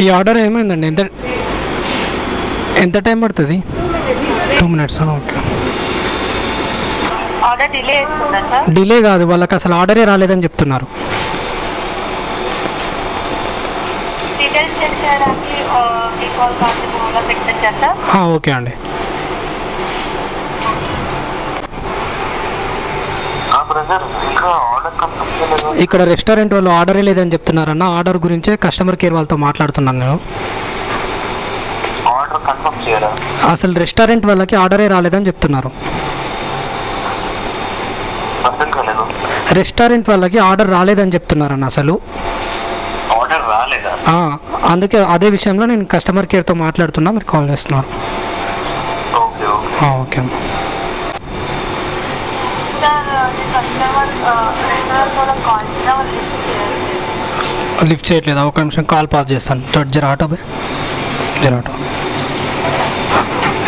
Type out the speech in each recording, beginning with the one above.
ఈ ఆర్డర్ ఏమైందండి? ఎంత ఎంత టైం పడుతుంది? 2 minutes. ఓకే. ఆర్డర్ డిలే అవుతుందా సార్? డిలే కాదు, వాళ్ళకి అసలు ఆర్డరే రాలేదని చెప్తున్నారు. డీటెయిల్స్ చెక్ చేయడానికి మీ కాల్ కాల్ పెట్టచ్చా సార్? ఓకే అండి. ఇక్కడ రెస్టారెంట్ వాళ్ళు ఆర్డరే లేదని చెప్తున్నారన్న. ఆర్డర్ గురించే కస్టమర్ కేర్ వాళ్ళతో మాట్లాడుతున్నాను నేను. అసలు రెస్టారెంట్ వాళ్ళకి ఆర్డరే రాలేదని చెప్తున్నారు. రెస్టారెంట్ వాళ్ళకి ఆర్డర్ రాలేదని చెప్తున్నారన్న. అసలు అందుకే అదే విషయంలో నేను కస్టమర్ కేర్తో మాట్లాడుతున్నా, మీరు కాల్ చేస్తున్నారు. ఓకే అన్న. లిఫ్ట్ చేయట్లేదా? ఒక నిమిషం కాల్ పాస్ చేస్తాను. జర ఆటో బై, జర ఆటో.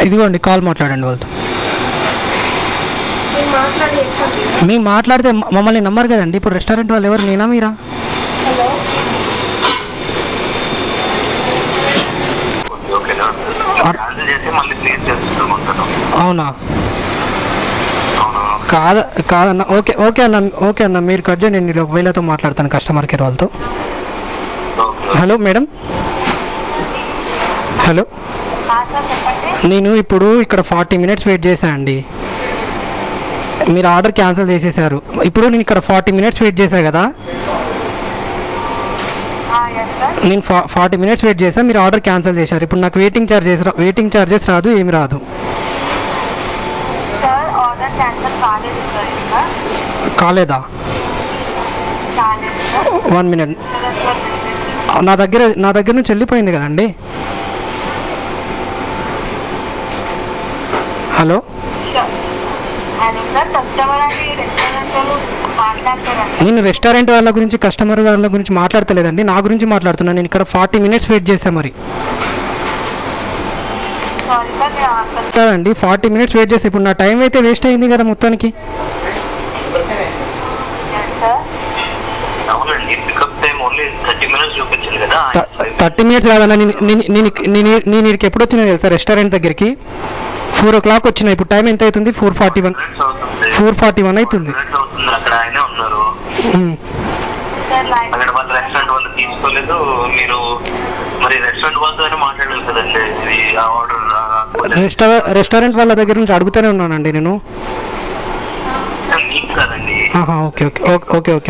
ఇదిగోండి కాల్ మాట్లాడండి వాళ్ళతో. మేము మాట్లాడితే మమ్మల్ని నమ్మరు కదండి. ఇప్పుడు రెస్టారెంట్ వాళ్ళు ఎవరు, నేనా మీరా? అవునా? కాదన్న. ఓకే అన్న మీరు కట్ చేయండి. నేను వీళ్ళతో మాట్లాడతాను, కస్టమర్ కేర్ వాళ్ళతో. Hello madam. హలో, నేను ఇప్పుడు ఇక్కడ 40 minutes వెయిట్ చేశాను అండి. మీరు ఆర్డర్ క్యాన్సిల్ చేసేసారు. ఇప్పుడు నేను ఇక్కడ 40 minutes వెయిట్ చేశాను కదా. నేను 40 minutes వెయిట్ చేశాను, మీరు ఆర్డర్ క్యాన్సిల్ చేశారు. ఇప్పుడు నాకు వెయిటింగ్ ఛార్జెస్ రాదు, ఏమి రాదు. కాలేదా? 1 minute. నా దగ్గర నుంచి వెళ్ళిపోయింది కదండి. హలో, నేను రెస్టారెంట్ వాళ్ళ గురించి కస్టమర్ వాళ్ళ గురించి మాట్లాడతలేదండి, నా గురించి మాట్లాడుతున్నాను. నేను ఇక్కడ 40 minutes వెయిట్ చేశాను. మరి అండి 40 minutes వెయిట్ చేస్తే ఇప్పుడు నా టైం అయితే వేస్ట్ అయింది కదా మొత్తానికి. 30 minutes కాదన్నా. నేను ఇక్కడికి ఎప్పుడు వచ్చినా తెలుసా రెస్టారెంట్ దగ్గరికి? 4 o'clock వచ్చిన. ఇప్పుడు టైం ఎంత అవుతుంది? 4:41 అవుతుంది. రెస్టారెంట్ వాళ్ళ దగ్గర నుంచి అడుగుతూనే ఉన్నానండి నేను. ఓకే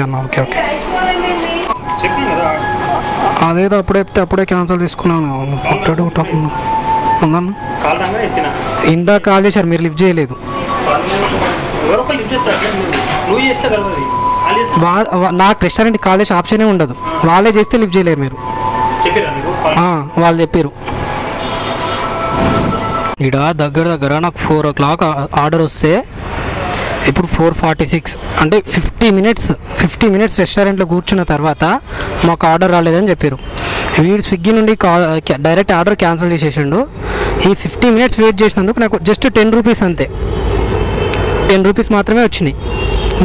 అన్న. ఓకే అదేదో అప్పుడే చెప్తే అప్పుడే క్యాన్సిల్ తీసుకున్నాను. ఇందాక కాల్ చేశారు, మీరు లిఫ్ట్ చేయలేదు. నాకు రెస్టారెంట్ కాల్ చేసే ఆప్షనే ఉండదు. వాళ్ళే చేస్తే లిఫ్ట్ చేయలేరు మీరు. వాళ్ళు చెప్పారు. ఇక్కడ దగ్గర నాకు 4 o'clock ఆర్డర్ వస్తే ఇప్పుడు 4:46 అంటే 50 minutes రెస్టారెంట్లో కూర్చున్న తర్వాత మాకు ఆర్డర్ రాలేదని చెప్పారు. వీడు స్విగ్గీ నుండి డైరెక్ట్ ఆర్డర్ క్యాన్సిల్ చేసేసిండు. ఈ 50 minutes వెయిట్ చేసినందుకు నాకు జస్ట్ 10 rupees అంతే. 10 rupees మాత్రమే వచ్చినాయి.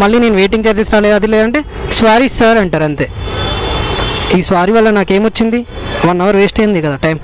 మళ్ళీ నేను వెయిటింగ్ ఛార్జెస్ రాలేదు, అది లేదంటే సారీ సార్ అంటారు అంతే. ఈ సారీ వల్ల నాకేమొచ్చింది? 1 hour వేస్ట్ అయింది కదా టైం.